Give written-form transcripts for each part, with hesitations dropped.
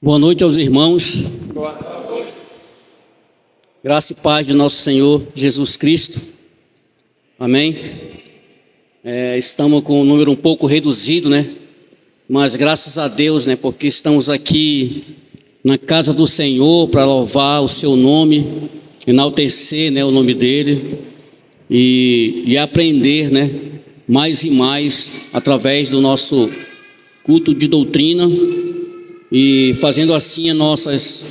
Boa noite aos irmãos. Graça e paz de nosso Senhor Jesus Cristo. Amém. Estamos com um número um pouco reduzido, né? Mas graças a Deus, né? Porque estamos aqui na casa do Senhor para louvar o seu nome, enaltecer, né, o nome dele e aprender, né? Mais e mais através do nosso culto de doutrina e fazendo assim as nossas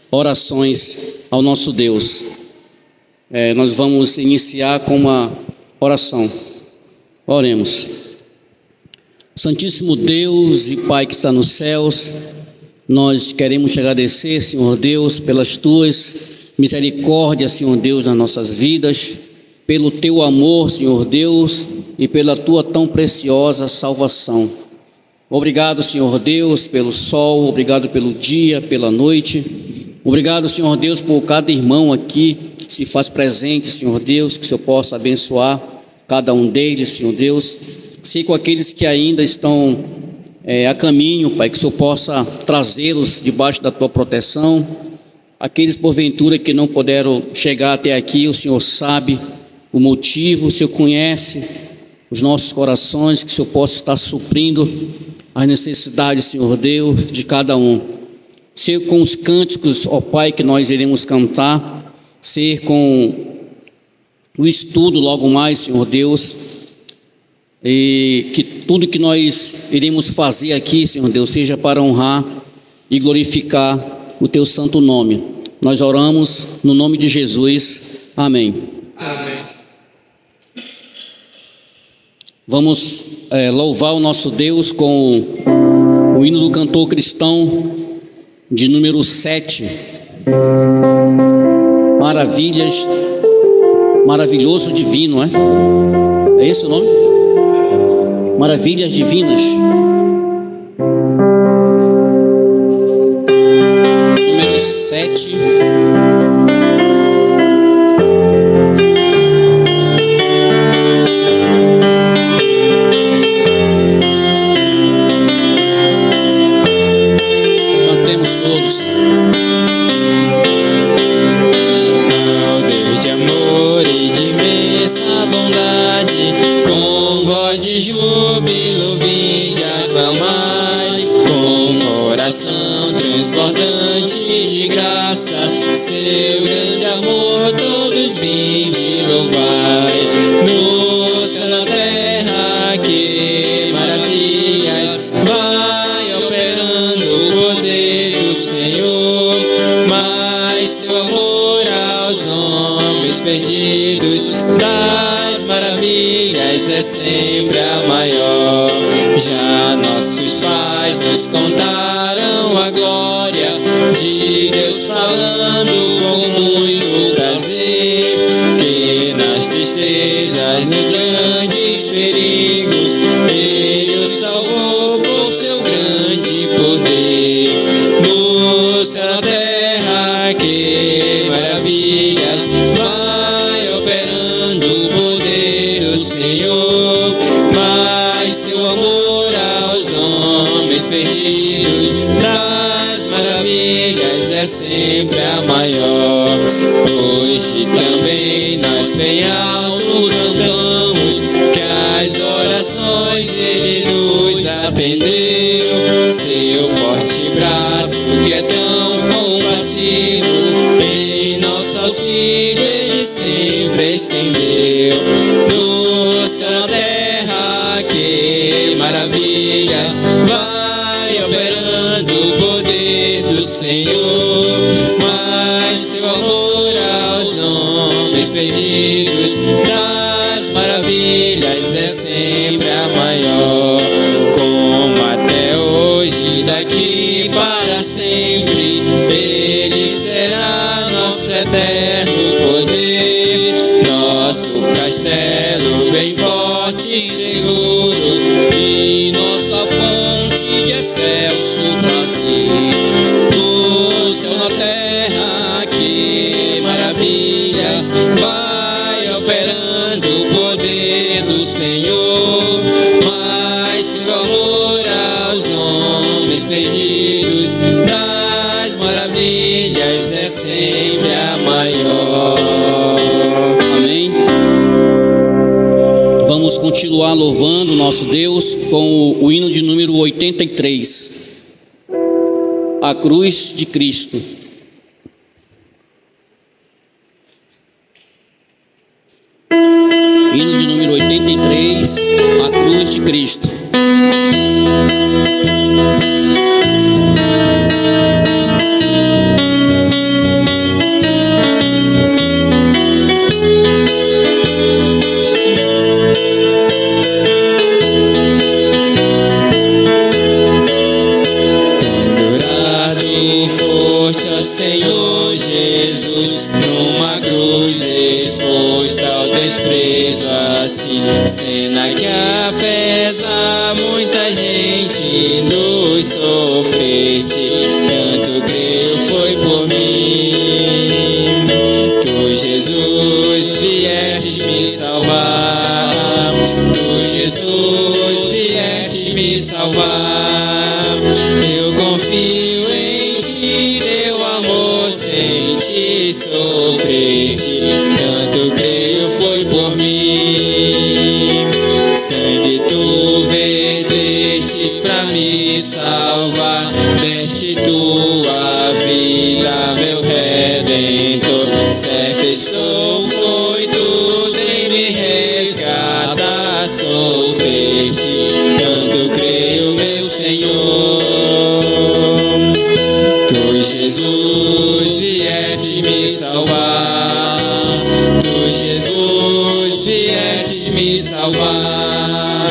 orações ao nosso Deus. Nós vamos iniciar com uma oração. Oremos. Santíssimo Deus e Pai que está nos céus, nós queremos te agradecer, Senhor Deus, pelas tuas misericórdias, Senhor Deus, nas nossas vidas, pelo teu amor, Senhor Deus, e pela tua tão preciosa salvação. Obrigado, Senhor Deus, pelo sol, obrigado pelo dia, pela noite. Obrigado, Senhor Deus, por cada irmão aqui que se faz presente, Senhor Deus, que o Senhor possa abençoar cada um deles, Senhor Deus. Sei com aqueles que ainda estão a caminho, Pai, que o Senhor possa trazê-los debaixo da tua proteção. Aqueles, porventura, que não puderam chegar até aqui, o Senhor sabe o motivo, o Senhor conhece os nossos corações, que o Senhor possa estar suprindo as necessidades, Senhor Deus, de cada um. Ser com os cânticos, ó Pai, que nós iremos cantar, ser com o estudo logo mais, Senhor Deus, e que tudo que nós iremos fazer aqui, Senhor Deus, seja para honrar e glorificar o teu santo nome. Nós oramos no nome de Jesus. Amém. Amém. Vamos louvar o nosso Deus com o hino do cantor cristão de número 7. Maravilhas, maravilhoso divino, é esse o nome? Maravilhas divinas. Número 7. Transbordante de graça, seu grande amor, todos vinde louvai. No céu, na terra, que maravilhas vai operando o poder do Senhor. Mas seu amor aos homens perdidos, das maravilhas é sempre a maior. Já nossos pais nos contaram a glória de Deus, falando com muito prazer, que nas tristezas, nos grandes perigos, Ele o salvou por seu grande poder. No céu, na terra, que maravilhas vai operando o poder do Senhor. Mas seu amor aos homens perdidos, das maravilhas é sempre a maior. Hoje também nós bem alto cantamos, que as orações Ele nos atendeu. Seu forte braço, que é tão compassivo, em nosso auxílio Ele sempre estendeu. No céu, na terra, que maravilhas vai operando o poder do Senhor. Mas seu amor aos homens perdidos, das maravilhas é sempre a maior. Como até hoje, daqui para sempre, Ele será nosso eterno poder, nosso castelo bem forte e seguro, e nossa fonte de excelso prazer. No céu, na terra, que maravilhas vai operando o poder do Senhor. Mas seu amor aos homens perdidos, continuar louvando o nosso Deus com o hino de número 83, A Cruz de Cristo. Hino de número 83, A Cruz de Cristo. Senhor Jesus, numa cruz exposta ao desprezo assim, cena que apesa muita gente nos sofreste, tanto creio foi por mim. Tu, Jesus, vieste me salvar, tu, Jesus, vieste me salvar, eu confio em ti, teu amor sem ti sofreste, tanto creio foi por mim. Sangue tu vertestes pra me salvar, deste tua vida, meu Redentor, certo estou, foi tudo em me resgatar, sofreste, tanto creio, meu Senhor. Tu, Jesus, vieste me salvar, tu, Jesus, vieste me salvar,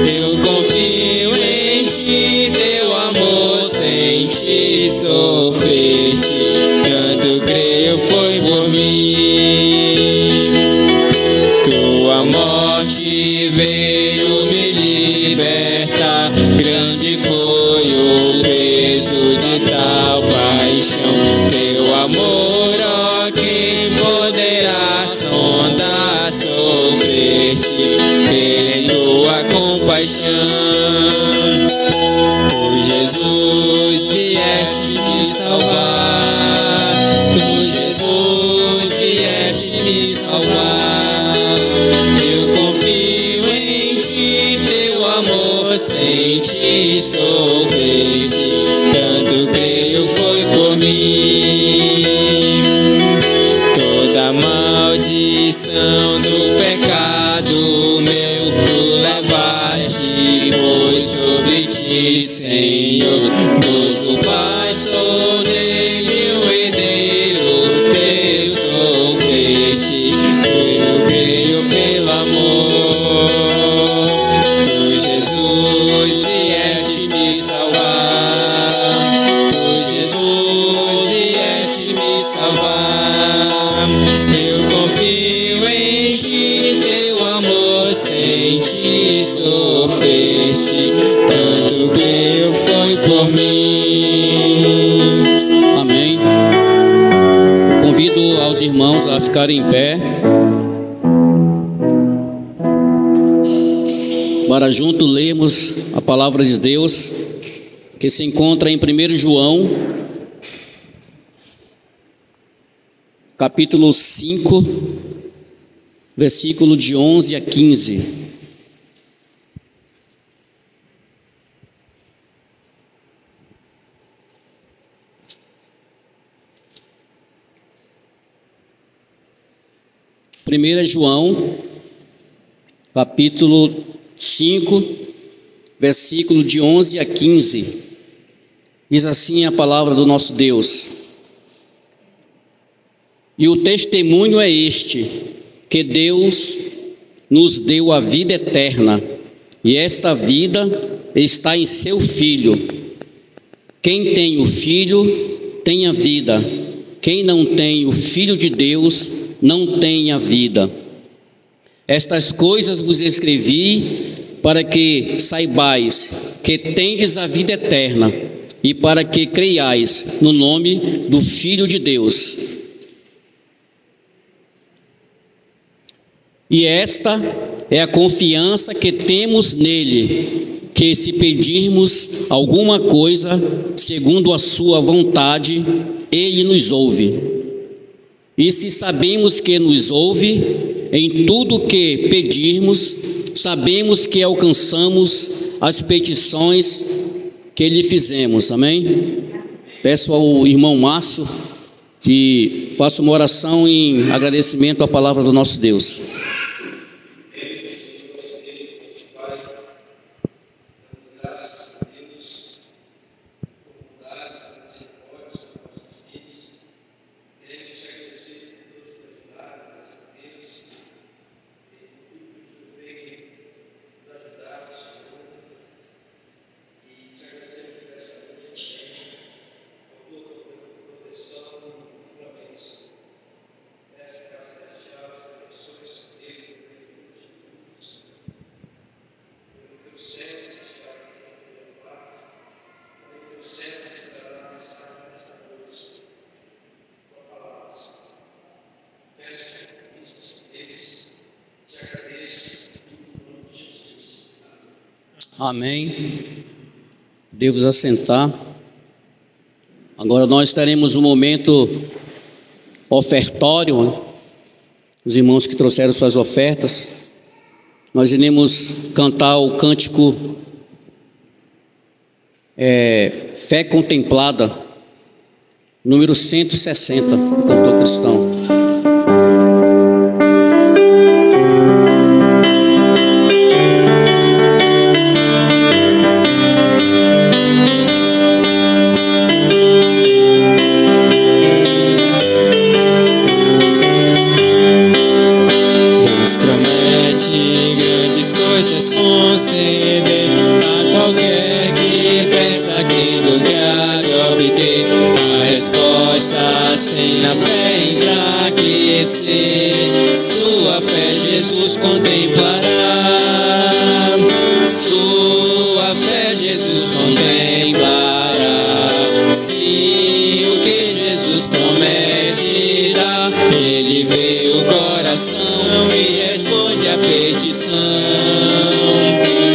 eu confio em ti, teu amor sem ti sofreste, tanto creio foi por mim. Tua morte veio me libertar, grande foi o peso de tal paixão, teu amor, ó, quem poderá sondar, sofreste, em tua compaixão. Tu, Jesus, vieste me salvar, tu, Jesus, vieste me salvar, eu confio em ti, teu amor sem ti sofreste, tanto creio foi por mim. Toda maldição do pecado meu tu levaste, pois sobre ti, Senhor, gozo, paz, sou nele o herdeiro teu sofreste, eu creio pelo amor. Tu, Jesus, vieste me salvar, tu, Jesus, vieste me salvar, eu confio em ti, teu amor sem ti sofreste, tanto creio foi por mim. Amém. Convido aos irmãos a ficarem em pé para junto lermos a palavra de Deus, que se encontra em 1 João, capítulo 5, versículo de 11 a 15. Primeira João, capítulo 5, versículo de 11 a 15. Diz assim a palavra do nosso Deus: E o testemunho é este, que Deus nos deu a vida eterna, e esta vida está em seu Filho. Quem tem o Filho tem a vida, quem não tem o Filho de Deus não tem a vida. Estas coisas vos escrevi para que saibais que tendes a vida eterna, e para que creiais no nome do Filho de Deus. E esta é a confiança que temos nele, que se pedirmos alguma coisa segundo a sua vontade, ele nos ouve. E se sabemos que nos ouve, em tudo que pedirmos, sabemos que alcançamos as petições que lhe fizemos, amém? Peço ao irmão Márcio que faça uma oração em agradecimento à palavra do nosso Deus. Amém. Devo assentar. Agora nós teremos um momento ofertório, né? Os irmãos que trouxeram suas ofertas. Nós iremos cantar o cântico Fé Contemplada, número 160, do cantor cristão. Sua fé Jesus contemplará. Sua fé Jesus contemplará. Sim, o que Jesus promete dá. Ele vê o coração e responde a petição.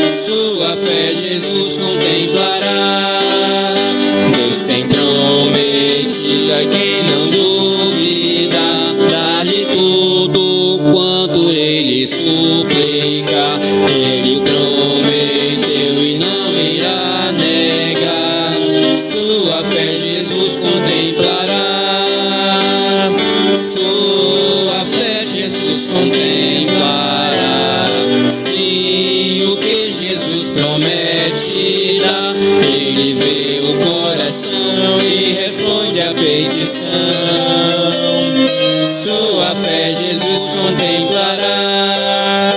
Sua fé Jesus contemplará. Deus tem prometido a quem não duvida, dá-lhe tudo quanto ele suplica. Ele prometeu e não irá negar. Sua fé Jesus contemplará. Sua fé Jesus contemplará. Sim, o que Jesus promete dá. Ele vê o coração e responde a petição. Sua fé Jesus contemplará.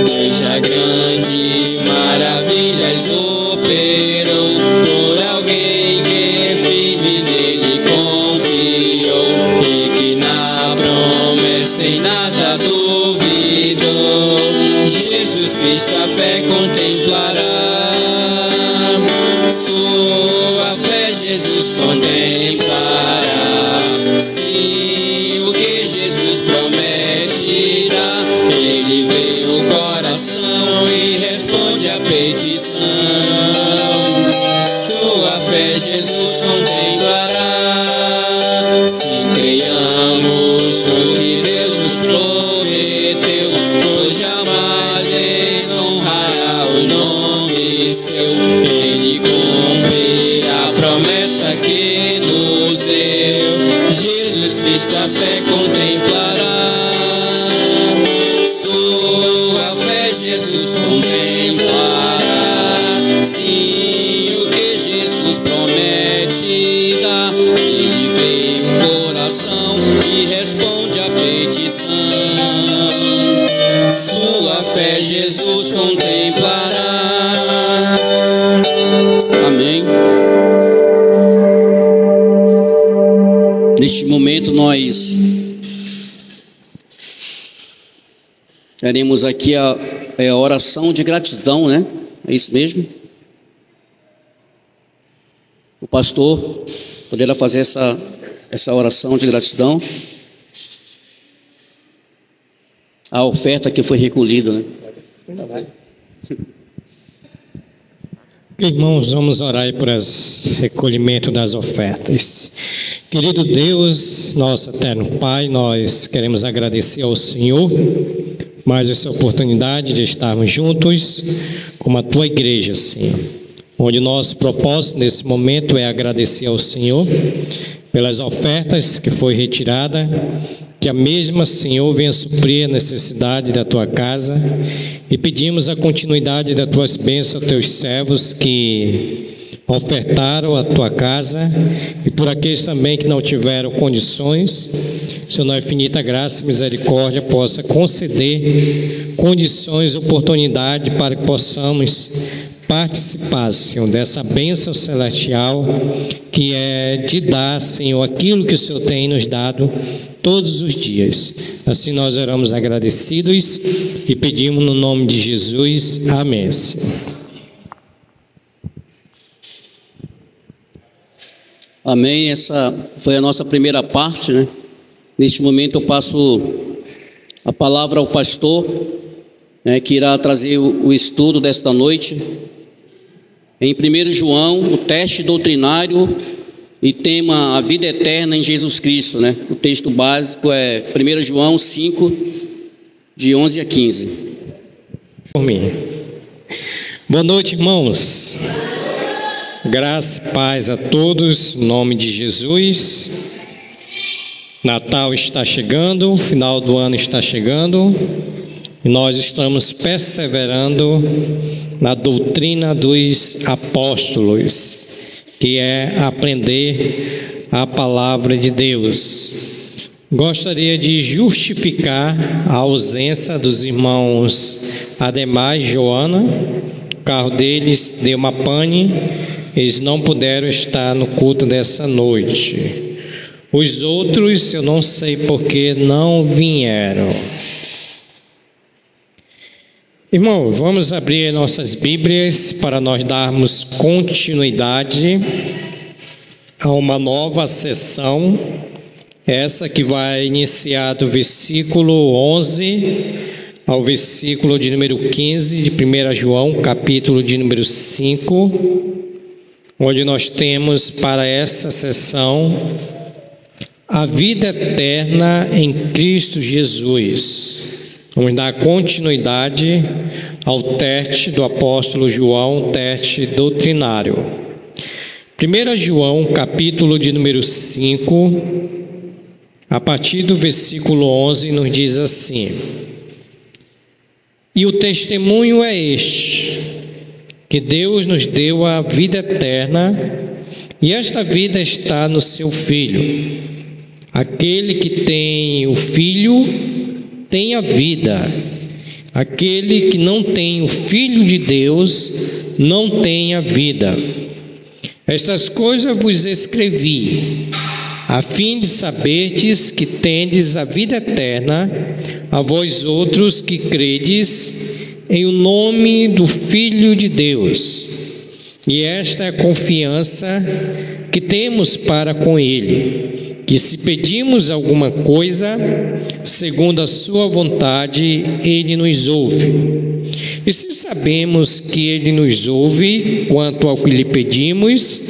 Deus já grandes maravilhas operou por alguém que firme nele confiou e que na promessa em nada duvidou. Jesus Cristo a fé contemplará. Sua fé Jesus contemplará. Sim, o que Jesus promete dá. Ele vê o coração e responde a petição. Sua fé Jesus contemplará. Se creiamos no que Deus nos prometeu, pois jamais desonrará o nome seu. Ele cumprirá a promessa que nos deu. Jesus Cristo a fé contemplará. Sua fé Jesus contemplará. Sim, o que Jesus promete dá. Ele vê o coração e responde a petição. Sua fé Jesus contemplará. Amém. Neste momento nós teremos aqui a oração de gratidão, né? É isso mesmo? O pastor poderá fazer essa oração de gratidão. A oferta que foi recolhida, né? Irmãos, vamos orar aí por esse recolhimento das ofertas. Querido Deus, nosso eterno Pai, nós queremos agradecer ao Senhor mais essa oportunidade de estarmos juntos como a tua igreja, Senhor. Onde o nosso propósito nesse momento é agradecer ao Senhor pelas ofertas que foi retirada, que a mesma, Senhor, venha suprir a necessidade da tua casa, e pedimos a continuidade das tuas bênçãos aos teus servos que ofertaram a tua casa, e por aqueles também que não tiveram condições. Senhor, na infinita graça e misericórdia, possa conceder condições, oportunidade para que possamos participar, Senhor, dessa bênção celestial que é de dar, Senhor, aquilo que o Senhor tem nos dado todos os dias. Assim nós oramos agradecidos e pedimos no nome de Jesus. Amém, Senhor. Amém. Essa foi a nossa primeira parte, né? Neste momento eu passo a palavra ao pastor, né, que irá trazer o estudo desta noite. Em 1 João, o teste doutrinário e tema a vida eterna em Jesus Cristo, né? O texto básico é 1 João 5, de 11 a 15. Por mim. Boa noite, irmãos. Graça e paz a todos, em nome de Jesus. Natal está chegando, o final do ano está chegando, e nós estamos perseverando na doutrina dos apóstolos, que é aprender a palavra de Deus. Gostaria de justificar a ausência dos irmãos Ademar e Joana. O carro deles deu uma pane, eles não puderam estar no culto dessa noite. Os outros eu não sei porque não vieram. Irmão, vamos abrir nossas Bíblias para nós darmos continuidade a uma nova sessão, essa que vai iniciar do versículo 11 ao versículo de número 15 de 1 João, capítulo de número 5, onde nós temos para essa sessão a vida eterna em Cristo Jesus. Vamos dar continuidade ao teste do apóstolo João, teste doutrinário. 1 João, capítulo de número 5, a partir do versículo 11, nos diz assim: E o testemunho é este, que Deus nos deu a vida eterna, e esta vida está no seu Filho. Aquele que tem o Filho tem a vida. Aquele que não tem o Filho de Deus não tem a vida. Estas coisas vos escrevi, a fim de saberdes que tendes a vida eterna, a vós outros que credes em o nome do Filho de Deus. E esta é a confiança que temos para com Ele, que se pedimos alguma coisa segundo a sua vontade, Ele nos ouve. E se sabemos que Ele nos ouve quanto ao que lhe pedimos,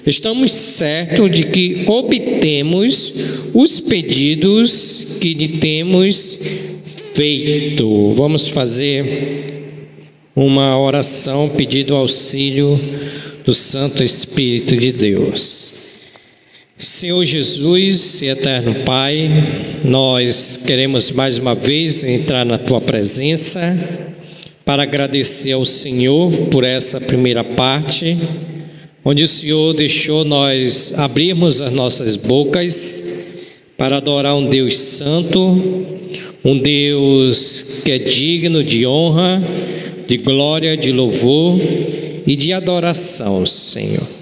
estamos certos de que obtemos os pedidos que lhe temos feito. Vamos fazer uma oração pedindo auxílio do Santo Espírito de Deus. Senhor Jesus, eterno Pai, nós queremos mais uma vez entrar na Tua presença para agradecer ao Senhor por essa primeira parte, onde o Senhor deixou nós abrirmos as nossas bocas para adorar um Deus santo, um Deus que é digno de honra, de glória, de louvor e de adoração, Senhor.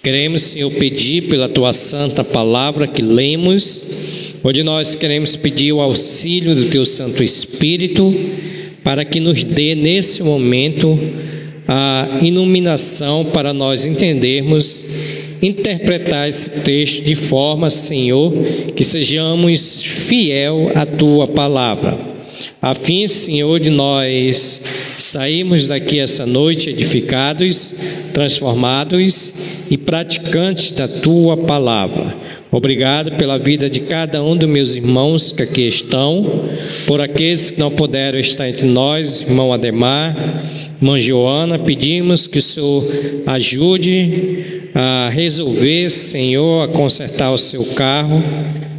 Queremos, Senhor, pedir pela Tua santa palavra que lemos, onde nós queremos pedir o auxílio do Teu Santo Espírito, para que nos dê nesse momento a iluminação para nós entendermos, interpretar esse texto de forma, Senhor, que sejamos fiel à Tua palavra, a fim, Senhor, de nós sairmos daqui essa noite edificados, transformados e praticantes da Tua palavra. Obrigado pela vida de cada um dos meus irmãos que aqui estão, por aqueles que não puderam estar entre nós, irmão Ademar, irmã Joana. Pedimos que o Senhor ajude a resolver, Senhor, a consertar o seu carro,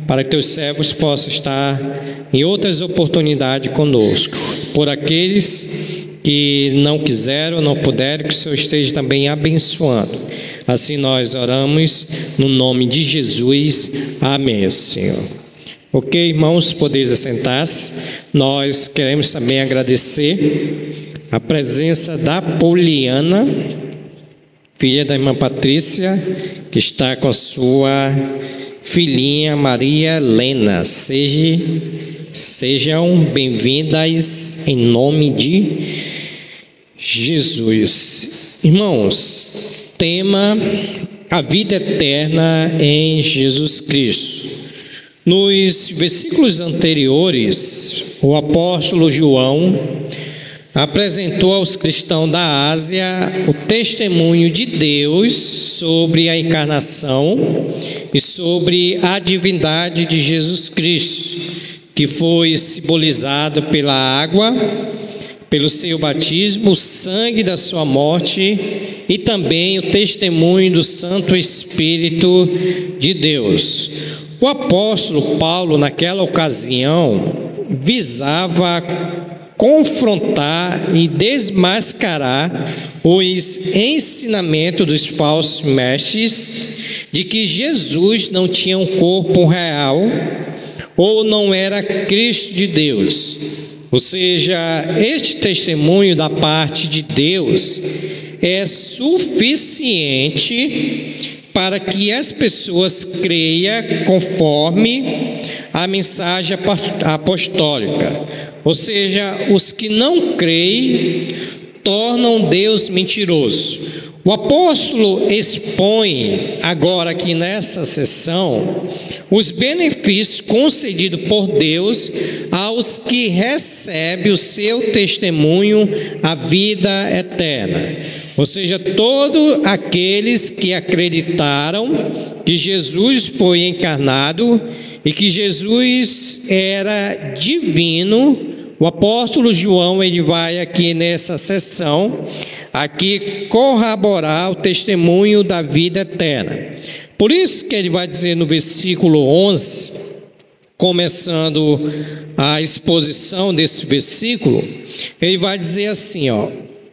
para que teus servos possam estar em outras oportunidades conosco. Por aqueles que não quiseram, não puderam, que o Senhor esteja também abençoando. Assim nós oramos no nome de Jesus. Amém, Senhor. Ok, irmãos, podeis assentar-se. Nós queremos também agradecer a presença da Poliana, filha da irmã Patrícia, que está com a sua filhinha Maria Helena. Sejam bem-vindas em nome de Jesus. Irmãos, tema: a vida eterna em Jesus Cristo. Nos versículos anteriores, o apóstolo João apresentou aos cristãos da Ásia o testemunho de Deus sobre a encarnação e sobre a divindade de Jesus Cristo, que foi simbolizado pela água, pelo seu batismo, o sangue da sua morte e também o testemunho do Santo Espírito de Deus. O apóstolo Paulo, naquela ocasião, visava confrontar e desmascarar os ensinamentos dos falsos mestres de que Jesus não tinha um corpo real ou não era Cristo de Deus. Ou seja, este testemunho da parte de Deus é suficiente para que as pessoas creiam conforme a mensagem apostólica. Ou seja, os que não creem tornam Deus mentiroso. O apóstolo expõe agora aqui nessa sessão os benefícios concedidos por Deus aos que recebem o seu testemunho, a vida eterna. Ou seja, todos aqueles que acreditaram que Jesus foi encarnado e que Jesus era divino. O apóstolo João, ele vai aqui nessa sessão aqui corroborar o testemunho da vida eterna. Por isso que ele vai dizer no versículo 11, começando a exposição desse versículo, ele vai dizer assim, ó: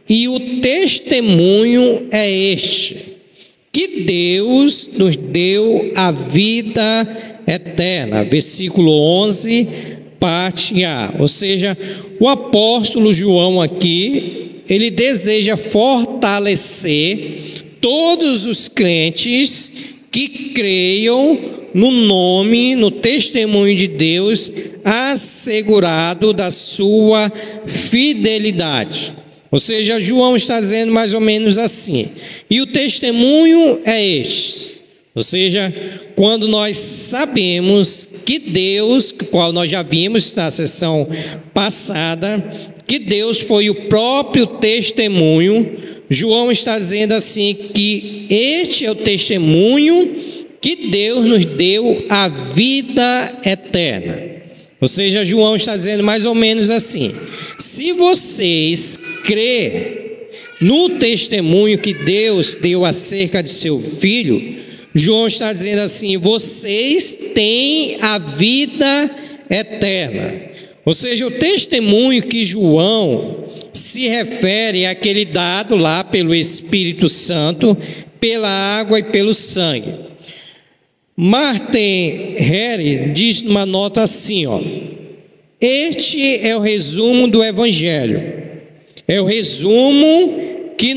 e o testemunho é este, que Deus nos deu a vida eterna. Versículo 11, parte A. Ou seja, o apóstolo João aqui, ele deseja fortalecer todos os crentes que creiam no nome, no testemunho de Deus, assegurado da sua fidelidade. Ou seja, João está dizendo mais ou menos assim: e o testemunho é este. Ou seja, quando nós sabemos que Deus, qual nós já vimos na sessão passada, que Deus foi o próprio testemunho, João está dizendo assim que este é o testemunho que Deus nos deu a vida eterna. Ou seja, João está dizendo mais ou menos assim: se vocês crêem no testemunho que Deus deu acerca de seu Filho, João está dizendo assim: vocês têm a vida eterna. Ou seja, o testemunho que João se refere àquele dado lá pelo Espírito Santo, pela água e pelo sangue. Martin Harry diz numa nota assim, ó: este é o resumo do Evangelho, é o resumo que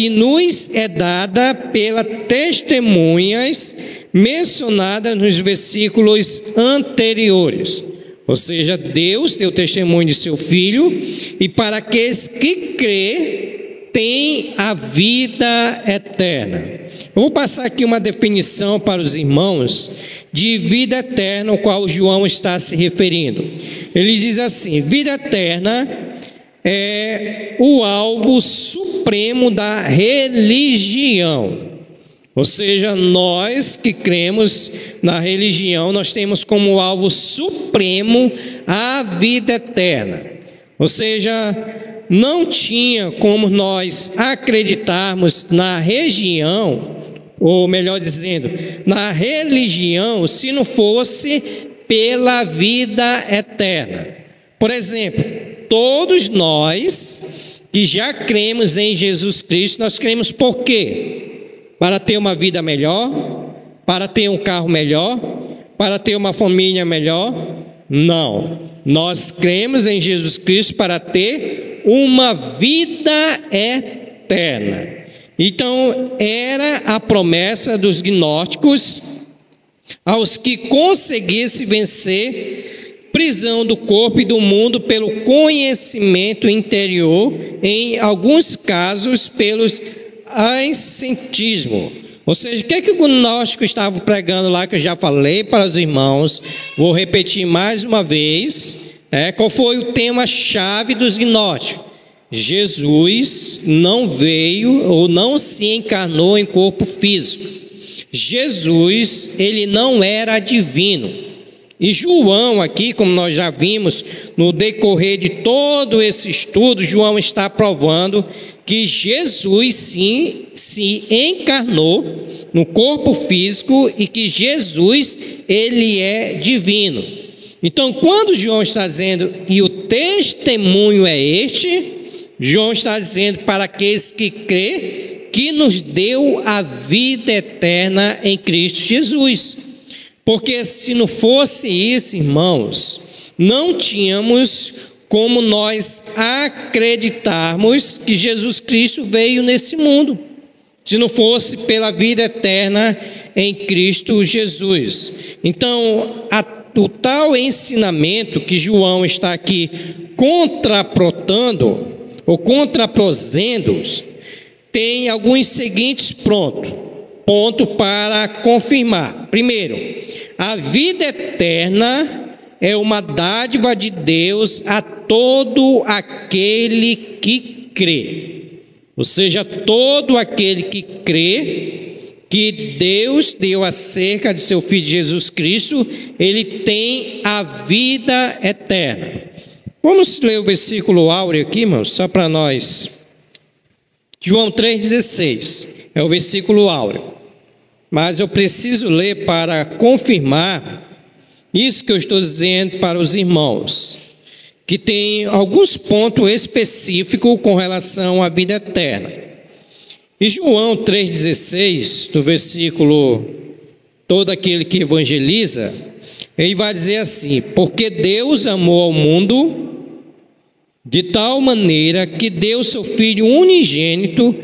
nos é dada pelas testemunhas mencionadas nos versículos anteriores. Ou seja, Deus deu testemunho de seu Filho, e para aqueles que crê, tem a vida eterna. Eu vou passar aqui uma definição para os irmãos de vida eterna, ao qual João está se referindo. Ele diz assim: vida eterna é o alvo supremo da religião. Ou seja, nós que cremos na religião, nós temos como alvo supremo a vida eterna. Ou seja, não tinha como nós acreditarmos na religião, ou melhor dizendo, na religião, se não fosse pela vida eterna. Por exemplo, todos nós que já cremos em Jesus Cristo, nós cremos por quê? Para ter uma vida melhor? Para ter um carro melhor? Para ter uma família melhor? Não. Nós cremos em Jesus Cristo para ter uma vida eterna. Então, era a promessa dos gnósticos aos que conseguissem vencer prisão do corpo e do mundo pelo conhecimento interior, em alguns casos pelos ascetismo. Ou seja, o que o gnóstico estava pregando lá, que eu já falei para os irmãos, vou repetir mais uma vez, qual foi o tema-chave dos gnósticos? Jesus não veio ou não se encarnou em corpo físico. Jesus, ele não era divino. E João aqui, como nós já vimos no decorrer de todo esse estudo, João está provando que Jesus sim se encarnou no corpo físico e que Jesus, ele é divino. Então, quando João está dizendo, e o testemunho é este, João está dizendo para aqueles que crê, que nos deu a vida eterna em Cristo Jesus. Porque se não fosse isso, irmãos, não tínhamos como nós acreditarmos que Jesus Cristo veio nesse mundo, se não fosse pela vida eterna em Cristo Jesus. Então, o tal ensinamento que João está aqui contraprotando, ou contraprosendo, tem alguns seguintes pontos para confirmar. Primeiro, a vida eterna é uma dádiva de Deus a todo aquele que crê. Ou seja, todo aquele que crê que Deus deu acerca de seu Filho Jesus Cristo, ele tem a vida eterna. Vamos ler o versículo áureo aqui, irmãos, só para nós. João 3,16 é o versículo áureo. Mas eu preciso ler para confirmar isso que eu estou dizendo para os irmãos, que tem alguns pontos específicos com relação à vida eterna. E João 3,16, do versículo, todo aquele que evangeliza, ele vai dizer assim: porque Deus amou ao mundo de tal maneira que deu seu Filho unigênito,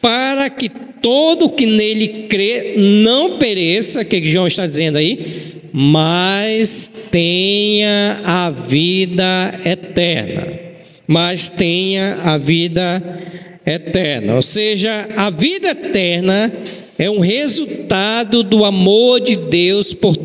para que todo que nele crê não pereça, que João está dizendo aí, mas tenha a vida eterna. Mas tenha a vida eterna. Ou seja, a vida eterna é um resultado do amor de Deus por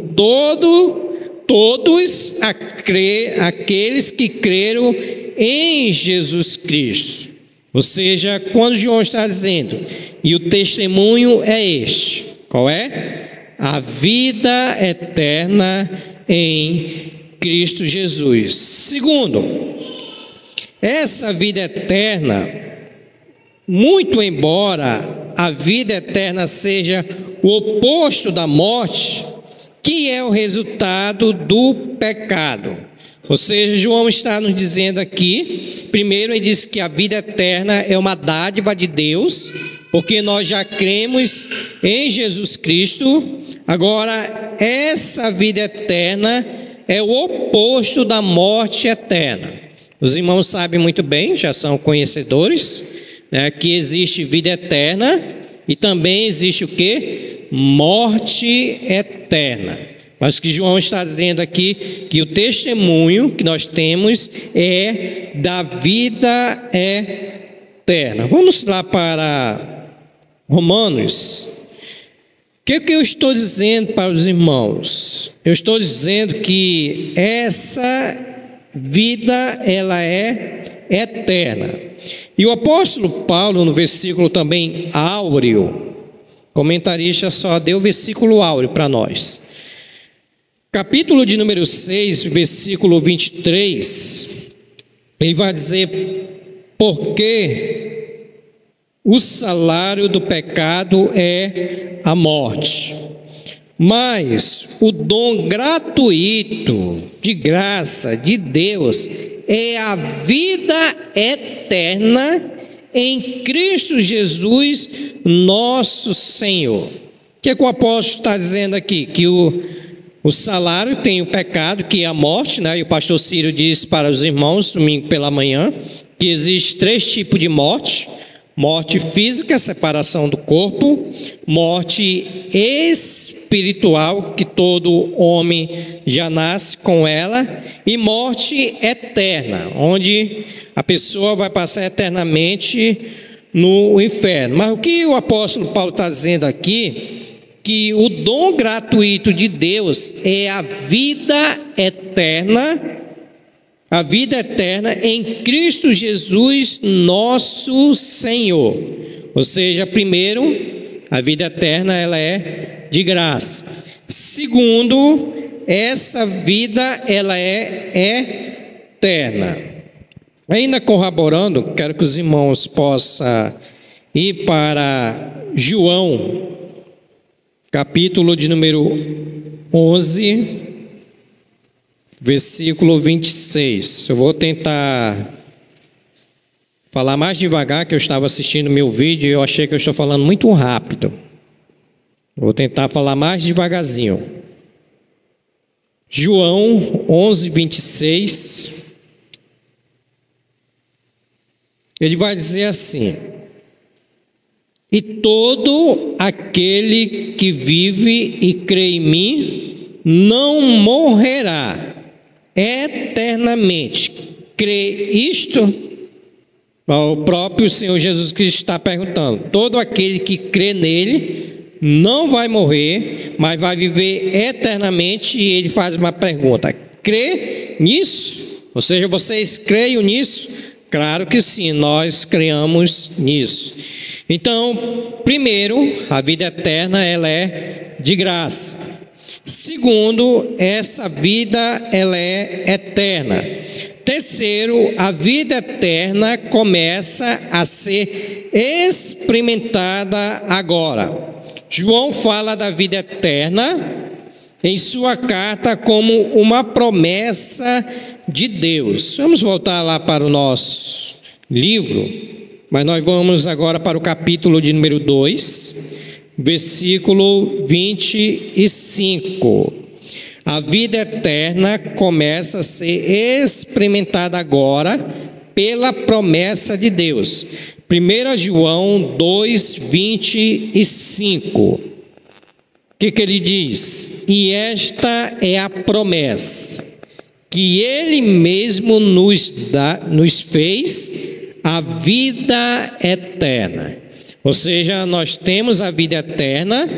todos aqueles que creram em Jesus Cristo. Ou seja, quando João está dizendo, e o testemunho é este, qual é? A vida eterna em Cristo Jesus. Segundo, essa vida eterna, muito embora a vida eterna seja o oposto da morte, que é o resultado do pecado. Ou seja, João está nos dizendo aqui, primeiro ele diz que a vida eterna é uma dádiva de Deus, porque nós já cremos em Jesus Cristo. Agora, essa vida eterna é o oposto da morte eterna. Os irmãos sabem muito bem, já são conhecedores, que existe vida eterna e também existe o quê? Morte eterna. Mas o que João está dizendo aqui, que o testemunho que nós temos é da vida eterna. Vamos lá para Romanos. O que eu estou dizendo para os irmãos? Eu estou dizendo que essa vida, ela é eterna. E o apóstolo Paulo, no versículo também áureo, comentarista só deu o versículo áureo para nós. Capítulo de número 6, versículo 23, ele vai dizer: porque o salário do pecado é a morte, mas o dom gratuito de graça de Deus é a vida eterna em Cristo Jesus, nosso Senhor. O que o apóstolo está dizendo aqui? Que o salário tem o pecado, que é a morte, né? E o pastor Círio disse para os irmãos, domingo pela manhã, que existe 3 tipos de morte: morte física, separação do corpo; morte espiritual, que todo homem já nasce com ela; e morte eterna, onde a pessoa vai passar eternamente no inferno. Mas o que o apóstolo Paulo está dizendo aqui? Que o dom gratuito de Deus é a vida eterna em Cristo Jesus, nosso Senhor. Ou seja, primeiro, a vida eterna ela é de graça. Segundo, essa vida ela é eterna. Ainda corroborando, quero que os irmãos possam ir para João, capítulo de número 11, versículo 26. Eu vou tentar falar mais devagar, que eu estava assistindo meu vídeo e eu achei que eu estou falando muito rápido. Vou tentar falar mais devagarzinho. João 11, 26. Ele vai dizer assim: e todo aquele que vive e crê em mim não morrerá eternamente. Crê isto? O próprio Senhor Jesus Cristo está perguntando. Todo aquele que crê nele não vai morrer, mas vai viver eternamente. E ele faz uma pergunta: crê nisso? Ou seja, vocês creem nisso? Claro que sim, nós cremos nisso. Então, primeiro, a vida eterna ela é de graça. Segundo, essa vida ela é eterna. Terceiro, a vida eterna começa a ser experimentada agora. João fala da vida eterna em sua carta como uma promessa de Deus. Vamos voltar lá para o nosso livro, mas nós vamos agora para o capítulo de número 2, versículo 25. A vida eterna começa a ser experimentada agora pela promessa de Deus. 1 João 2, 25. O que ele diz? E esta é a promessa, que Ele mesmo nos fez, a vida eterna. Ou seja, nós temos a vida eterna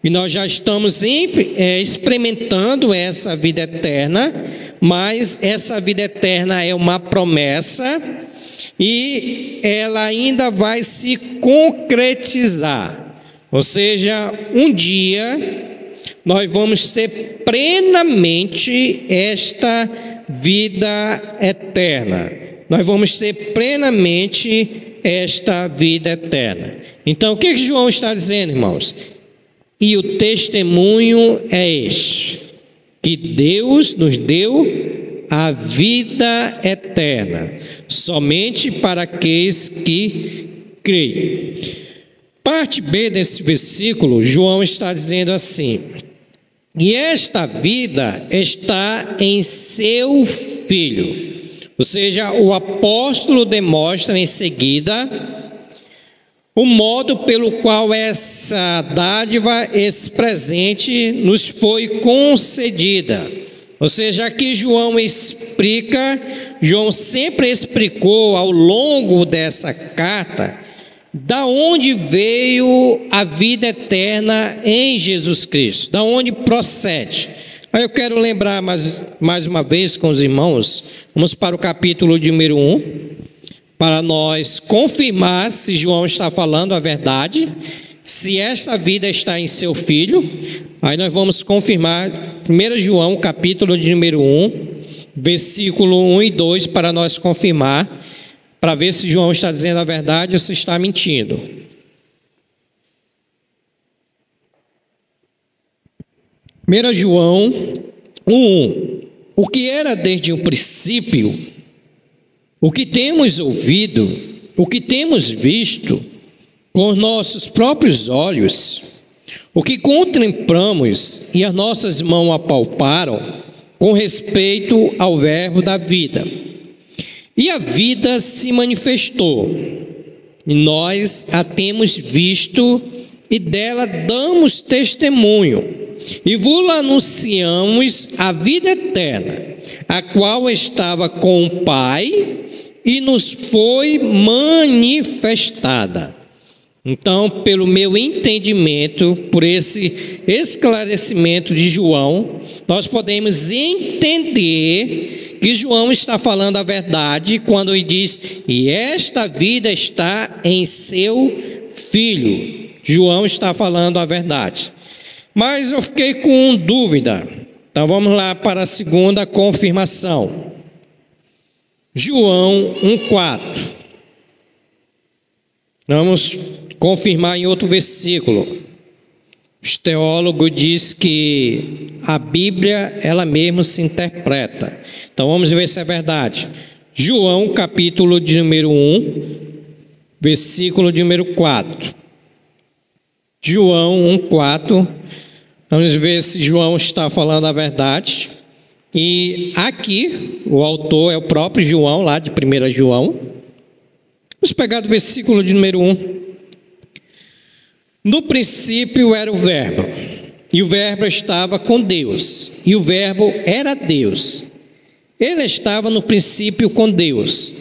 e nós já estamos experimentando essa vida eterna, mas essa vida eterna é uma promessa e ela ainda vai se concretizar. Ou seja, um dia nós vamos ter plenamente esta vida eterna. Nós vamos ter plenamente esta vida eterna. Então, o que João está dizendo, irmãos? E o testemunho é este: que Deus nos deu a vida eterna, somente para aqueles que creem. Parte B desse versículo, João está dizendo assim: e esta vida está em seu Filho. Ou seja, o apóstolo demonstra em seguida o modo pelo qual essa dádiva, esse presente, nos foi concedida. Ou seja, aqui João explica, João sempre explicou ao longo dessa carta, da onde veio a vida eterna em Jesus Cristo, da onde procede. Aí eu quero lembrar mais uma vez com os irmãos, vamos para o capítulo de número 1, para nós confirmar se João está falando a verdade, se esta vida está em seu Filho, aí nós vamos confirmar 1 João, capítulo de número 1, versículo 1 e 2, para nós confirmar, para ver se João está dizendo a verdade ou se está mentindo. 1 João 1:1. O que era desde o princípio, o que temos ouvido, o que temos visto com os nossos próprios olhos, o que contemplamos e as nossas mãos apalparam com respeito ao Verbo da vida. E a vida se manifestou, e nós a temos visto, e dela damos testemunho, e vos anunciamos a vida eterna, a qual estava com o Pai, e nos foi manifestada. Então, pelo meu entendimento, por esse esclarecimento de João, nós podemos entender que João está falando a verdade quando ele diz: e esta vida está em seu Filho. João está falando a verdade. Mas eu fiquei com dúvida. Então vamos lá para a segunda confirmação. João 1:4. Vamos confirmar em outro versículo. Os teólogos dizem que a Bíblia, ela mesma se interpreta. Então vamos ver se é verdade. João, capítulo de número 1, versículo de número 4. João 1:4. Vamos ver se João está falando a verdade. E aqui, o autor é o próprio João, lá de 1 João. Vamos pegar do versículo de número 1. No princípio era o Verbo, e o Verbo estava com Deus, e o Verbo era Deus. Ele estava no princípio com Deus.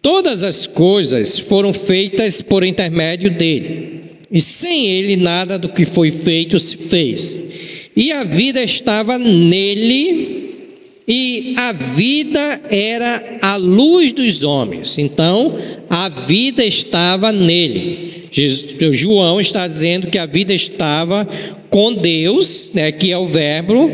Todas as coisas foram feitas por intermédio dele, e sem ele nada do que foi feito se fez. E a vida estava nele, e a vida era a luz dos homens. Então, a vida estava nele. João está dizendo que a vida estava com Deus, né, que é o Verbo,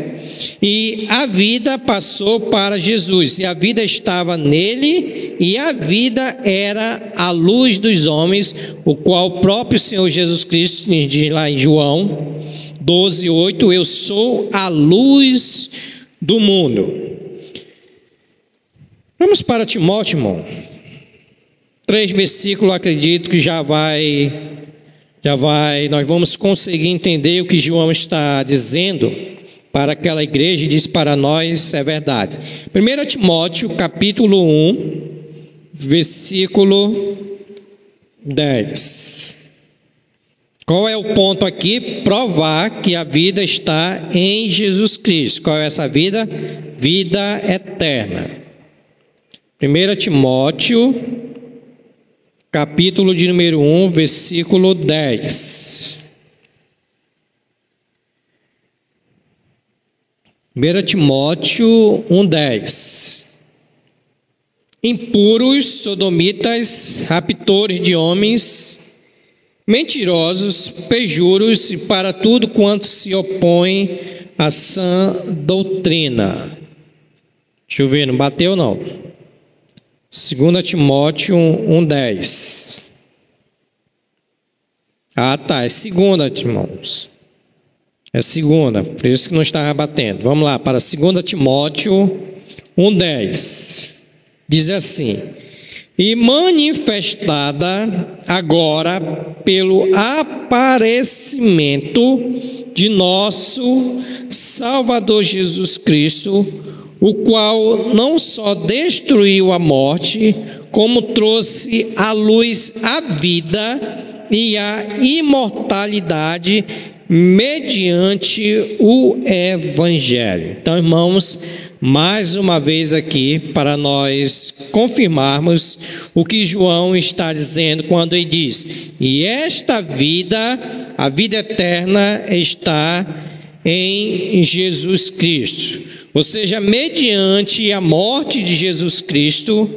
e a vida passou para Jesus, e a vida estava nele, e a vida era a luz dos homens, o qual o próprio Senhor Jesus Cristo diz lá em João 12:8, eu sou a luz do mundo. Vamos para Timóteo, irmão. 3 versículos, acredito que nós vamos conseguir entender o que João está dizendo para aquela igreja e diz para nós, é verdade. 1 Timóteo, capítulo 1, versículo 10. Qual é o ponto aqui? Provar que a vida está em Jesus Cristo. Qual é essa vida? Vida eterna. 1 Timóteo, capítulo de número 1, versículo 10. 1 Timóteo 1:10. Impuros, sodomitas, raptores de homens, mentirosos, perjuros e para tudo quanto se opõe à sã doutrina. Deixa eu ver, não bateu não. 2 Timóteo 1:10. Ah, tá, é segunda, irmãos. É segunda, por isso que não está batendo. Vamos lá, para 2 Timóteo 1:10. Diz assim: e manifestada agora pelo aparecimento de nosso Salvador Jesus Cristo, o qual não só destruiu a morte, como trouxe à luz a vida e a imortalidade mediante o Evangelho. Então, irmãos, mais uma vez aqui, para nós confirmarmos o que João está dizendo quando ele diz: e esta vida, a vida eterna, está em Jesus Cristo. Ou seja, mediante a morte de Jesus Cristo,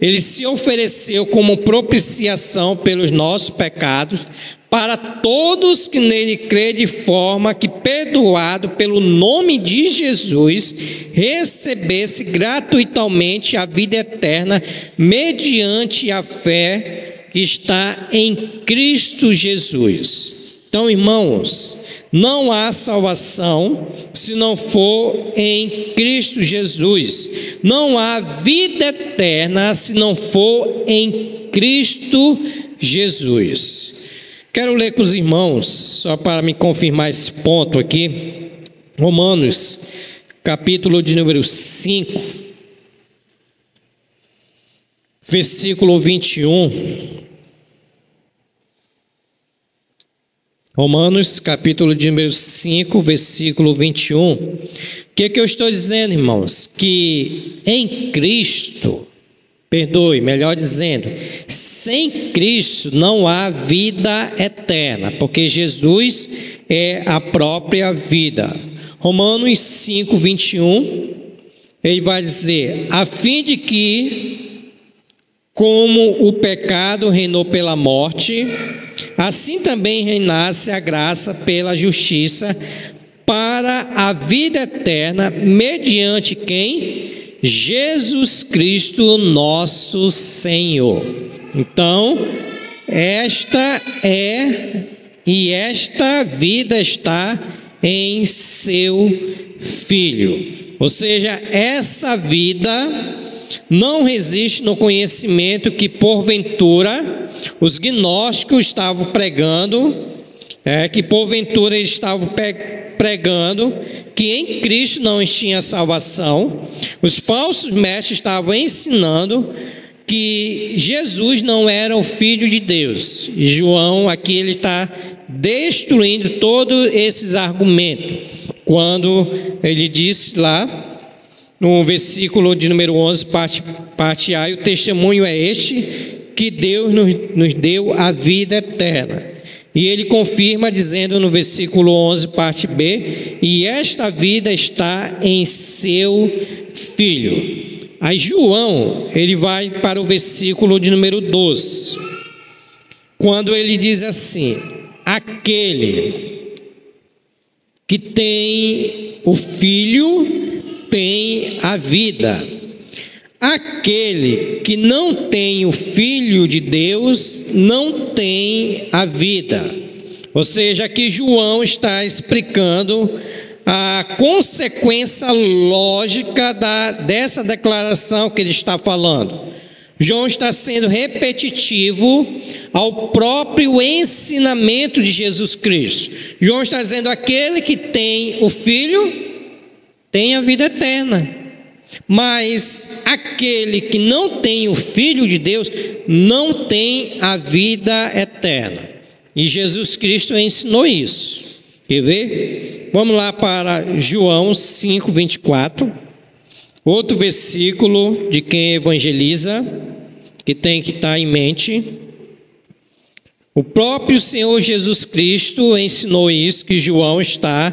ele se ofereceu como propiciação pelos nossos pecados, para todos que nele crêem, de forma que, perdoado pelo nome de Jesus, recebesse gratuitamente a vida eterna, mediante a fé que está em Cristo Jesus. Então, irmãos, não há salvação se não for em Cristo Jesus. Não há vida eterna se não for em Cristo Jesus. Quero ler com os irmãos, só para me confirmar esse ponto aqui, Romanos, capítulo de número 5, versículo 21. Romanos, capítulo de número 5, versículo 21. O que eu estou dizendo, irmãos? Que em Cristo, melhor dizendo, sem Cristo não há vida eterna, porque Jesus é a própria vida. Romanos 5, 21, ele vai dizer: a fim de que, como o pecado reinou pela morte, assim também reinasse a graça pela justiça para a vida eterna, mediante quem? Jesus Cristo nosso Senhor. Então, esta vida está em seu Filho. Ou seja, essa vida não resiste no conhecimento que porventura os gnósticos estavam pregando, que porventura eles estavam pregando que em Cristo não tinha salvação. Os falsos mestres estavam ensinando que Jesus não era o Filho de Deus. João aqui ele está destruindo todos esses argumentos, quando ele disse lá no versículo de número 11, parte A: e o testemunho é este, que Deus nos deu a vida eterna. E ele confirma dizendo no versículo 11, parte B: e esta vida está em seu Filho. Aí João, ele vai para o versículo de número 12, quando ele diz assim: aquele que tem o Filho tem a vida. Aquele que não tem o Filho de Deus não tem a vida. Ou seja, aqui João está explicando a consequência lógica dessa declaração que ele está falando. João está sendo repetitivo ao próprio ensinamento de Jesus Cristo. João está dizendo: aquele que tem o Filho tem a vida eterna. Mas aquele que não tem o Filho de Deus não tem a vida eterna. E Jesus Cristo ensinou isso. Quer ver? Vamos lá para João 5, 24. Outro versículo de quem evangeliza, que tem que estar em mente. O próprio Senhor Jesus Cristo ensinou isso, que João está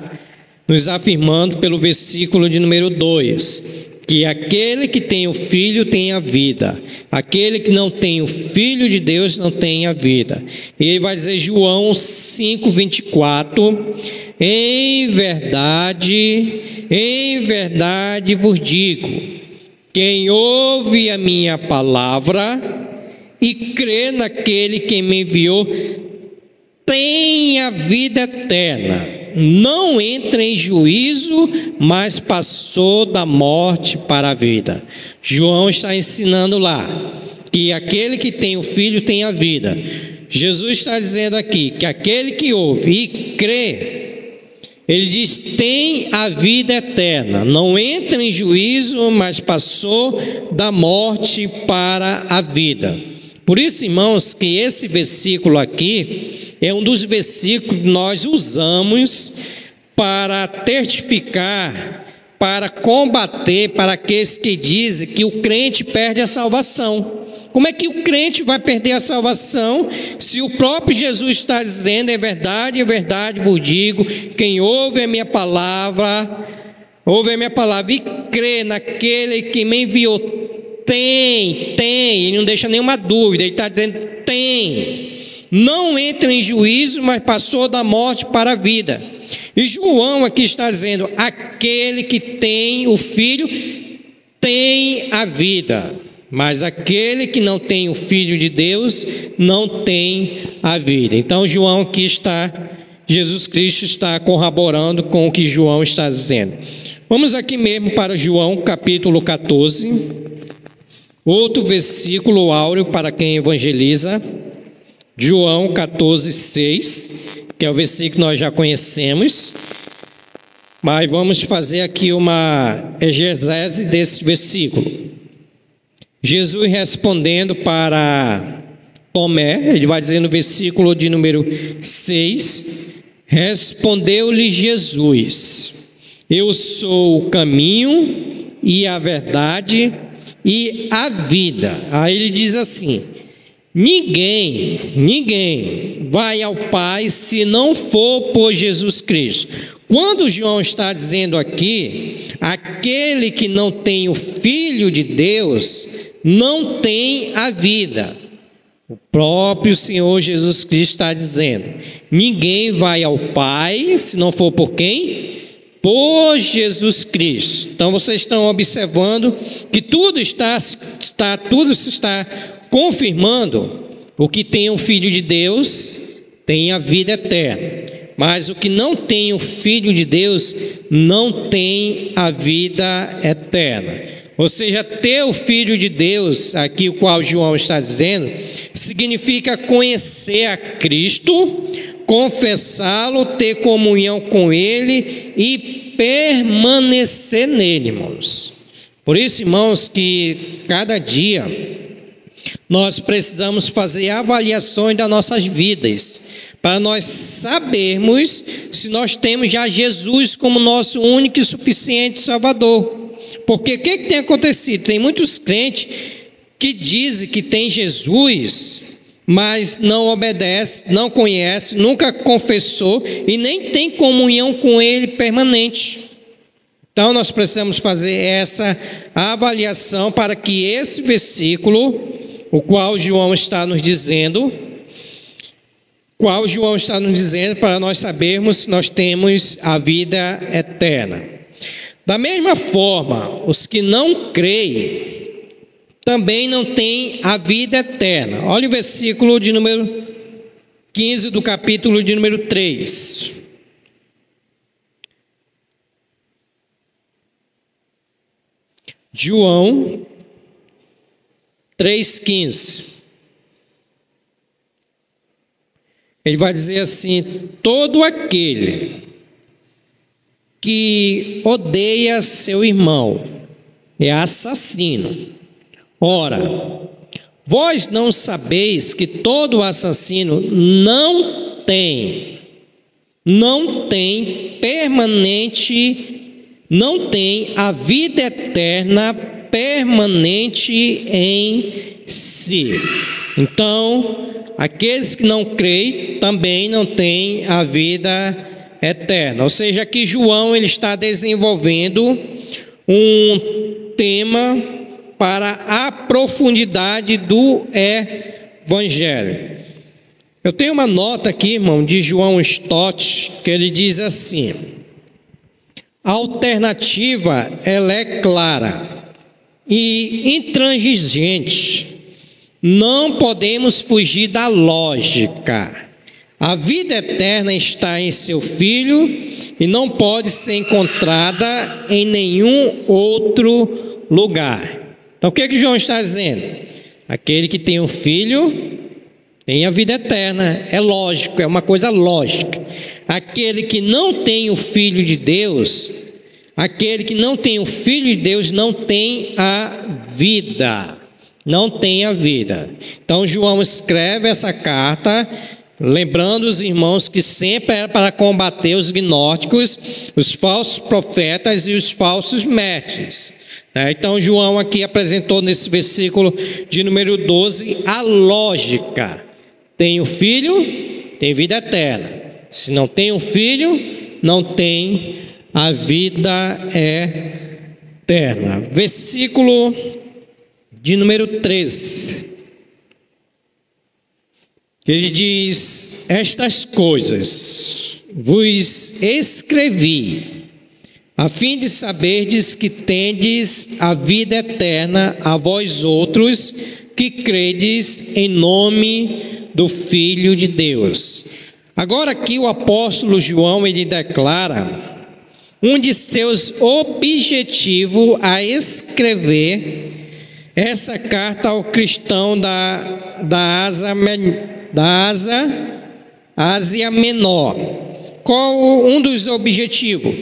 nos afirmando pelo versículo de número 2. Que aquele que tem o Filho tem a vida, aquele que não tem o Filho de Deus não tem a vida. E ele vai dizer, João 5, 24: em verdade vos digo, quem ouve a minha palavra e crê naquele que me enviou, tem a vida eterna. Não entra em juízo, mas passou da morte para a vida. João está ensinando lá que aquele que tem o Filho tem a vida. Jesus está dizendo aqui que aquele que ouve e crê, ele diz, tem a vida eterna. Não entra em juízo, mas passou da morte para a vida. Por isso, irmãos, que esse versículo aqui é um dos versículos que nós usamos para testificar, para combater, para aqueles que dizem que o crente perde a salvação. Como é que o crente vai perder a salvação se o próprio Jesus está dizendo, em verdade vos digo, quem ouve a minha palavra e crê naquele que me enviou, tem, ele não deixa nenhuma dúvida, ele está dizendo, não entra em juízo, mas passou da morte para a vida. E João aqui está dizendo: aquele que tem o Filho tem a vida, mas aquele que não tem o Filho de Deus não tem a vida. Então João aqui Jesus Cristo está corroborando com o que João está dizendo. Vamos aqui mesmo para João capítulo 14, outro versículo áureo para quem evangeliza. João 14, 6, que é o versículo que nós já conhecemos, mas vamos fazer aqui uma exegese desse versículo. Jesus respondendo para Tomé, ele vai dizer no versículo de número 6, respondeu-lhe Jesus: eu sou o caminho e a verdade e a vida. Aí ele diz assim: ninguém vai ao Pai se não for por Jesus Cristo. Quando João está dizendo aqui, aquele que não tem o Filho de Deus não tem a vida. O próprio Senhor Jesus Cristo está dizendo: ninguém vai ao Pai se não for por quem? Por Jesus Cristo. Então vocês estão observando que tudo se está confirmando. O que tem o Filho de Deus tem a vida eterna, mas o que não tem o Filho de Deus não tem a vida eterna. Ou seja, ter o Filho de Deus, aqui o qual João está dizendo, significa conhecer a Cristo, confessá-lo, ter comunhão com Ele e permanecer nele, irmãos. Por isso, irmãos, que cada dia nós precisamos fazer avaliações das nossas vidas, para nós sabermos se nós temos já Jesus como nosso único e suficiente Salvador. Porque o que tem acontecido? Tem muitos crentes que dizem que tem Jesus, mas não obedece, não conhece, nunca confessou e nem tem comunhão com Ele permanente. Então nós precisamos fazer essa avaliação para que esse versículo, o qual João está nos dizendo, para nós sabermos se nós temos a vida eterna. Da mesma forma, os que não creem também não têm a vida eterna. Olha o versículo de número 15 do capítulo de número 3. João 3,15. Ele vai dizer assim: todo aquele que odeia seu irmão é assassino. Ora, vós não sabeis que todo assassino não tem a vida eterna permanente em si. Então, aqueles que não creem também não têm a vida eterna. Ou seja, aqui João ele está desenvolvendo um tema para a profundidade do Evangelho. Eu tenho uma nota aqui, irmão, de João Stott, que ele diz assim: a alternativa ela é clara e intransigente. Não podemos fugir da lógica. A vida eterna está em seu Filho e não pode ser encontrada em nenhum outro lugar. Então o que João está dizendo? Aquele que tem um Filho tem a vida eterna. É lógico, é uma coisa lógica. Aquele que não tem o Filho de Deus, não tem a vida. Não tem a vida. Então João escreve essa carta, lembrando os irmãos que sempre era para combater os gnósticos, os falsos profetas e os falsos mestres. Então João aqui apresentou nesse versículo de número 12 a lógica. Tem o Filho, tem vida eterna. Se não tem o Filho, não tem a vida eterna. Versículo de número 13. Ele diz: estas coisas vos escrevi, a fim de saberdes que tendes a vida eterna, a vós outros que credes em nome do Filho de Deus. Agora aqui o apóstolo João, ele declara um de seus objetivos a escrever essa carta ao cristão da Ásia Menor. Qual um dos objetivos?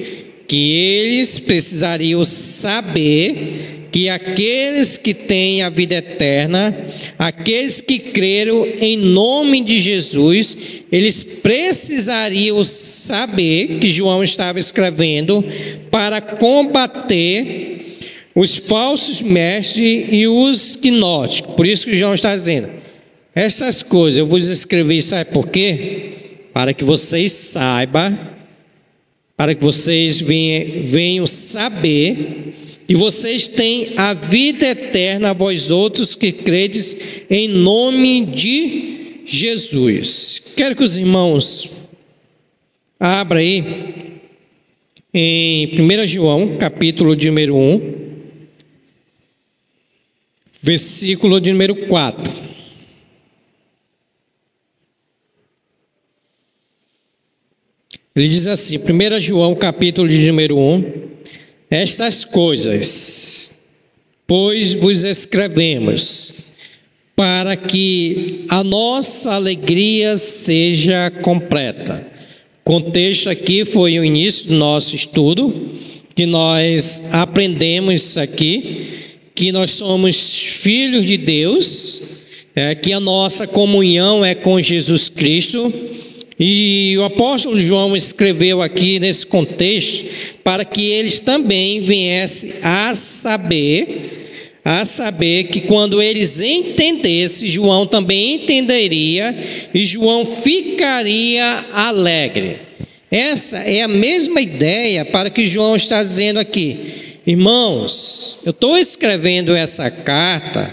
Que eles precisariam saber que aqueles que têm a vida eterna, aqueles que creram em nome de Jesus, eles precisariam saber que João estava escrevendo para combater os falsos mestres e os gnósticos. Por isso que João está dizendo: essas coisas eu vos escrevi, sabe por quê? Para que vocês saibam, para que vocês venham saber que vocês têm a vida eterna, a vós outros que credes em nome de Jesus. Quero que os irmãos abram aí em 1 João, capítulo de número 1, versículo de número 4. Ele diz assim, 1 João, capítulo de número 1, estas coisas, pois vos escrevemos, para que a nossa alegria seja completa. O contexto aqui foi o início do nosso estudo, que nós aprendemos isso aqui, que nós somos filhos de Deus, que a nossa comunhão é com Jesus Cristo. E o apóstolo João escreveu aqui nesse contexto para que eles também viessem a saber que quando eles entendessem, João também entenderia e João ficaria alegre. Essa é a mesma ideia para que João está dizendo aqui. Irmãos, eu estou escrevendo essa carta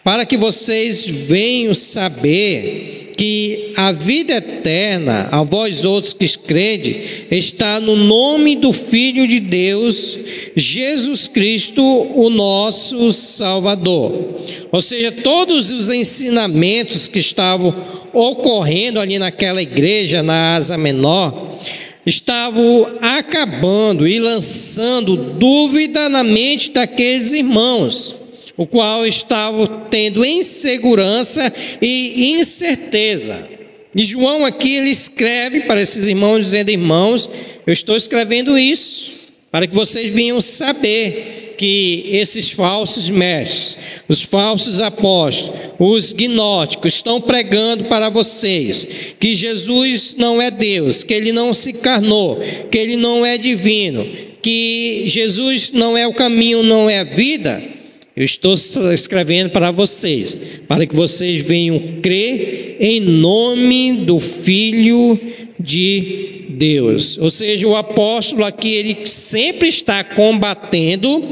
para que vocês venham saber que a vida eterna, a vós outros que credes, está no nome do Filho de Deus, Jesus Cristo, o nosso Salvador. Ou seja, todos os ensinamentos que estavam ocorrendo ali naquela igreja, na Ásia Menor, estavam acabando e lançando dúvida na mente daqueles irmãos, o qual estavam tendo insegurança e incerteza. E João aqui, ele escreve para esses irmãos, dizendo: irmãos, eu estou escrevendo isso, para que vocês venham saber que esses falsos mestres, os falsos apóstolos, os gnósticos estão pregando para vocês que Jesus não é Deus, que Ele não se encarnou, que Ele não é divino, que Jesus não é o caminho, não é a vida. Eu estou escrevendo para vocês, para que vocês venham crer em nome do Filho de Deus. Ou seja, o apóstolo aqui, ele sempre está combatendo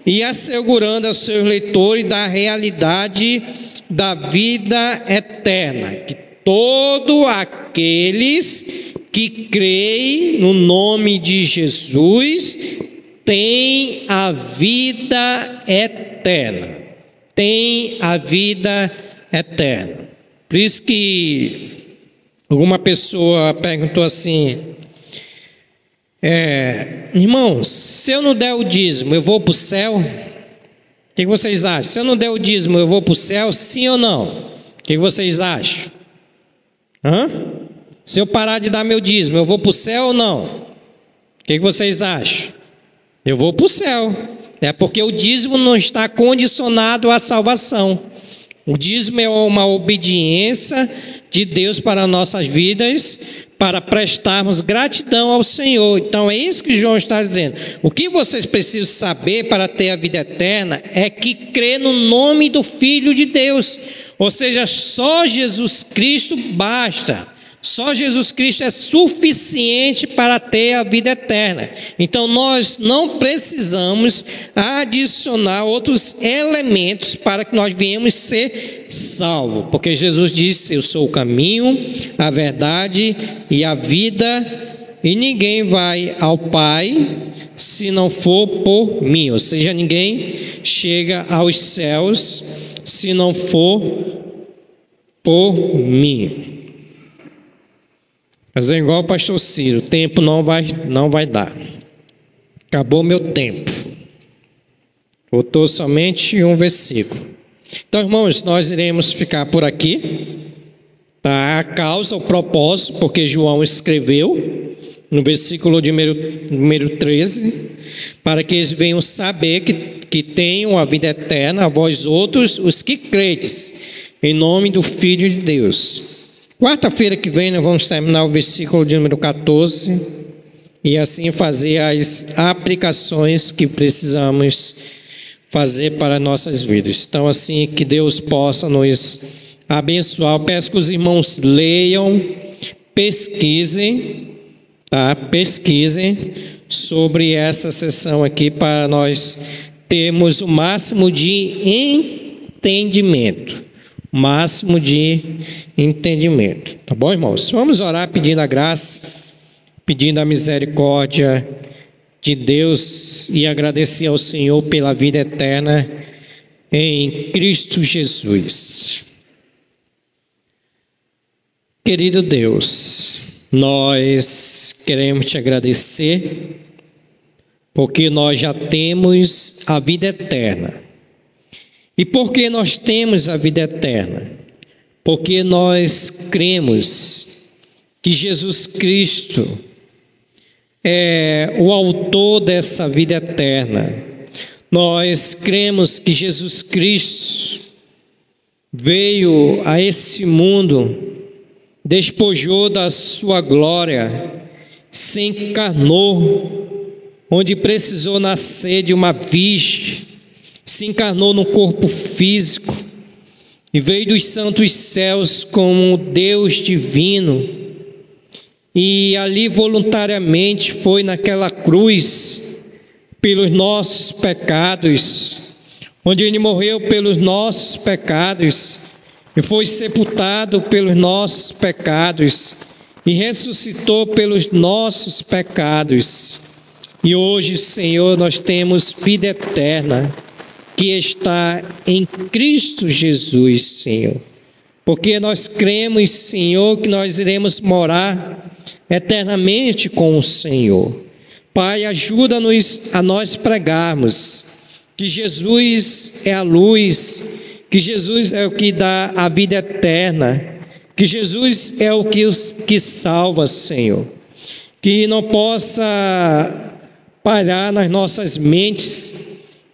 e assegurando aos seus leitores da realidade da vida eterna, que todos aqueles que creem no nome de Jesus têm a vida eterna. Tem a vida eterna. Por isso que alguma pessoa perguntou assim: irmãos, se eu não der o dízimo, eu vou para o céu? O que vocês acham? Se eu não der o dízimo, eu vou para o céu, sim ou não? O que vocês acham? Se eu parar de dar meu dízimo, eu vou para o céu ou não? O que vocês acham? Eu vou para o céu. Porque o dízimo não está condicionado à salvação. O dízimo é uma obediência de Deus para nossas vidas, para prestarmos gratidão ao Senhor. Então é isso que João está dizendo. O que vocês precisam saber para ter a vida eterna é que crê no nome do Filho de Deus. Ou seja, só Jesus Cristo basta. Só Jesus Cristo é suficiente para ter a vida eterna. Então nós não precisamos adicionar outros elementos para que nós venhamos ser salvos, porque Jesus disse: eu sou o caminho, a verdade e a vida, e ninguém vai ao Pai se não for por mim. Ou seja, ninguém chega aos céus se não for por mim. Mas é igual o pastor Ciro: o tempo não vai dar. Acabou meu tempo. Faltou somente um versículo. Então, irmãos, nós iremos ficar por aqui. Tá? A causa, o propósito, porque João escreveu no versículo de número 13, para que eles venham saber que tenham a vida eterna, a vós outros, os que credes, em nome do Filho de Deus. Quarta-feira que vem nós vamos terminar o versículo de número 14 e assim fazer as aplicações que precisamos fazer para nossas vidas. Então, assim, que Deus possa nos abençoar. Eu peço que os irmãos leiam, pesquisem, tá? Pesquisem sobre essa sessão aqui para nós termos o máximo de entendimento. Máximo de entendimento. Tá bom, irmãos? Vamos orar pedindo a graça, pedindo a misericórdia de Deus e agradecer ao Senhor pela vida eterna em Cristo Jesus. Querido Deus, nós queremos te agradecer porque nós já temos a vida eterna. E por que nós temos a vida eterna? Porque nós cremos que Jesus Cristo é o autor dessa vida eterna. Nós cremos que Jesus Cristo veio a esse mundo, despojou da sua glória, se encarnou, onde precisou nascer de uma virgem, se encarnou no corpo físico e veio dos santos céus como Deus divino, e ali voluntariamente foi naquela cruz pelos nossos pecados, onde ele morreu pelos nossos pecados e foi sepultado pelos nossos pecados e ressuscitou pelos nossos pecados. E hoje, Senhor, nós temos vida eterna que está em Cristo Jesus, Senhor. Porque nós cremos, Senhor, que nós iremos morar eternamente com o Senhor. Pai, ajuda-nos a nós pregarmos que Jesus é a luz, que Jesus é o que dá a vida eterna, que Jesus é o que salva, Senhor. Que não possa parar nas nossas mentes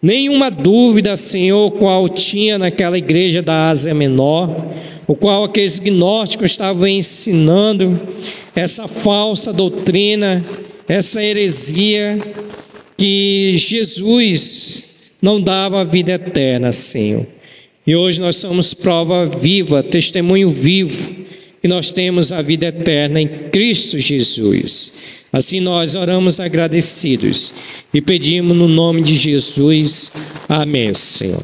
nenhuma dúvida, Senhor, qual tinha naquela igreja da Ásia Menor, o qual aqueles gnósticos estavam ensinando, essa falsa doutrina, essa heresia, que Jesus não dava a vida eterna, Senhor. E hoje nós somos prova viva, testemunho vivo, que nós temos a vida eterna em Cristo Jesus. Assim nós oramos agradecidos e pedimos no nome de Jesus. Amém, Senhor.